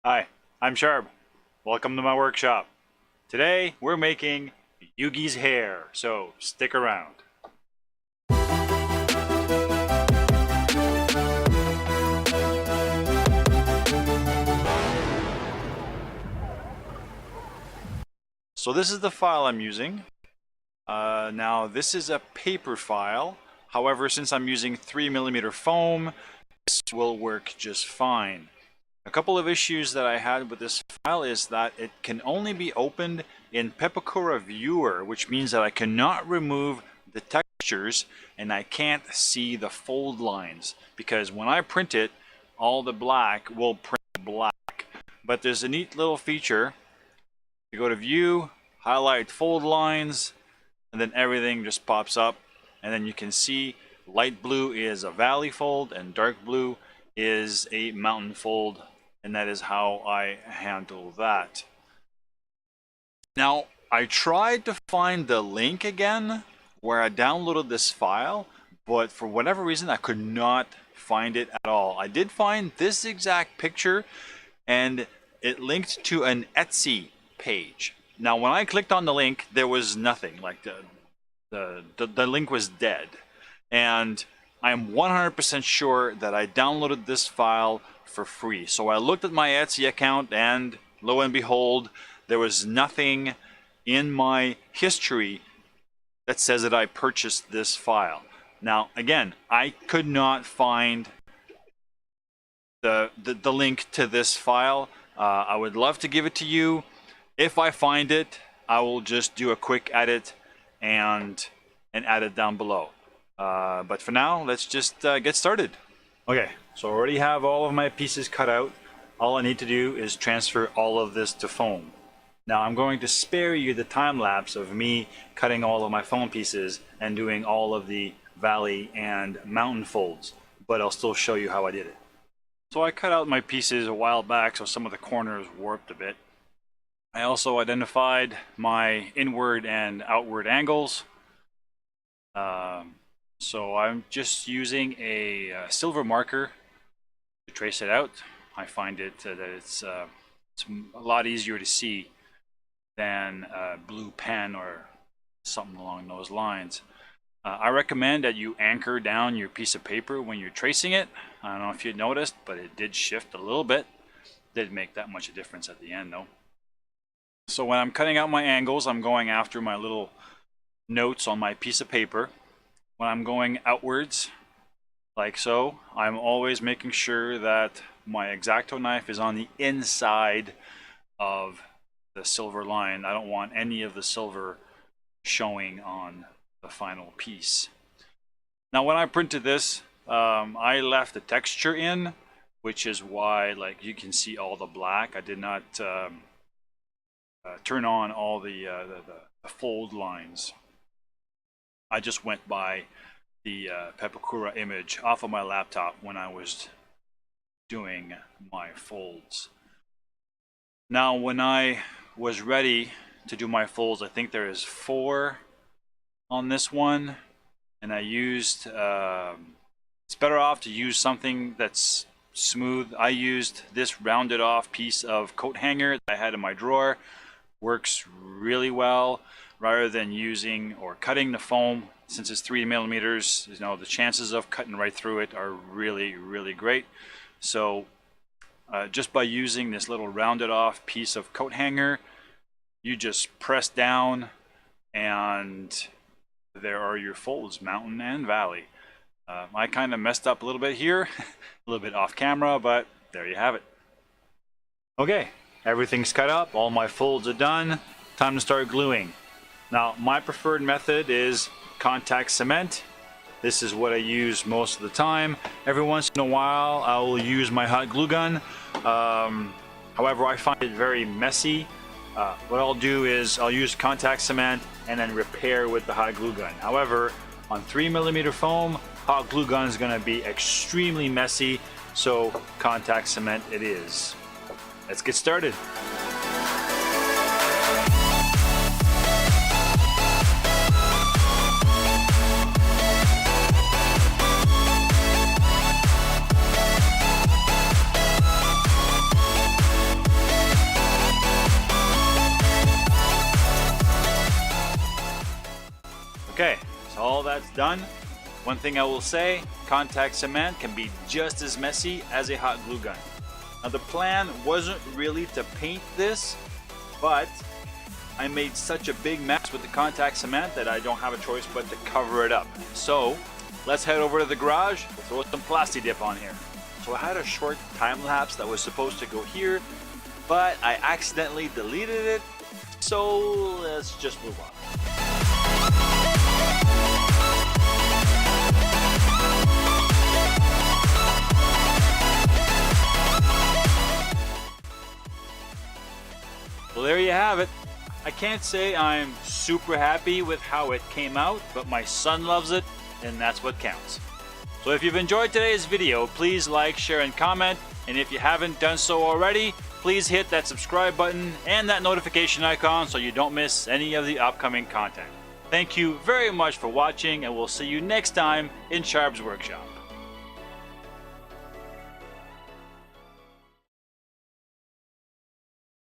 Hi, I'm Sharp. Welcome to my workshop. Today we're making Yugi's hair, so stick around. So this is the file I'm using. Now this is a paper file. However, since I'm using 3mm foam, this will work just fine. A couple of issues that I had with this file is that it can only be opened in Pepakura Viewer, which means that I cannot remove the textures and I can't see the fold lines, because when I print it, all the black will print black. But there's a neat little feature. You go to View, highlight fold lines, and then everything just pops up, and then you can see light blue is a valley fold and dark blue is a mountain fold, and that is how I handle that. Now, I tried to find the link again where I downloaded this file, but for whatever reason I could not find it at all. I did find this exact picture and it linked to an Etsy page. Now when I clicked on the link, there was nothing. Like the link was dead. And I'm 100% sure that I downloaded this file for free. So I looked at my Etsy account and lo and behold, there was nothing in my history that says that I purchased this file. Now again, I could not find the link to this file. I would love to give it to you. If I find it, I will just do a quick edit and add it down below. But for now, let's just get started. Okay, so I already have all of my pieces cut out. All I need to do is transfer all of this to foam. Now I'm going to spare you the time lapse of me cutting all of my foam pieces and doing all of the valley and mountain folds, but I'll still show you how I did it. So I cut out my pieces a while back, so some of the corners warped a bit. I also identified my inward and outward angles. So I'm just using a silver marker to trace it out. I find it that it's a lot easier to see than a blue pen or something along those lines. I recommend that you anchor down your piece of paper when you're tracing it. I don't know if you noticed, but it did shift a little bit. Didn't make that much of a difference at the end though. So when I'm cutting out my angles, I'm going after my little notes on my piece of paper. When I'm going outwards, like so, I'm always making sure that my X-Acto knife is on the inside of the silver line. I don't want any of the silver showing on the final piece. Now when I printed this, I left the texture in, which is why, like, you can see all the black. I did not turn on all the fold lines. I just went by the Pepakura image off of my laptop when I was doing my folds. Now when I was ready to do my folds, I think there is 4 on this one, and I used, it's better off to use something that's smooth. I used this rounded off piece of coat hanger that I had in my drawer. Works really well. Rather than using or cutting the foam, since it's 3mm, you know, the chances of cutting right through it are really, really great. So just by using this little rounded off piece of coat hanger, you just press down and there are your folds, mountain and valley. I kind of messed up a little bit here, a little bit off camera, but there you have it. Okay, everything's cut up, all my folds are done, time to start gluing. Now, my preferred method is contact cement. This is what I use most of the time. Every once in a while, I will use my hot glue gun. However, I find it very messy. What I'll do is I'll use contact cement and then repair with the hot glue gun. However, on 3mm foam, hot glue gun is going to be extremely messy, so contact cement it is. Let's get started. done. One thing I will say, contact cement can be just as messy as a hot glue gun. Now the plan wasn't really to paint this, but I made such a big mess with the contact cement that I don't have a choice but to cover it up. So let's head over to the garage, we'll throw some Plasti Dip on here. So I had a short time lapse that was supposed to go here, but I accidentally deleted it, so let's just move on. Well, there you have it. I can't say I'm super happy with how it came out, but my son loves it, and that's what counts. So if you've enjoyed today's video, please like, share, and comment. And if you haven't done so already, please hit that subscribe button and that notification icon so you don't miss any of the upcoming content. Thank you very much for watching, and we'll see you next time in Sharp's Workshop.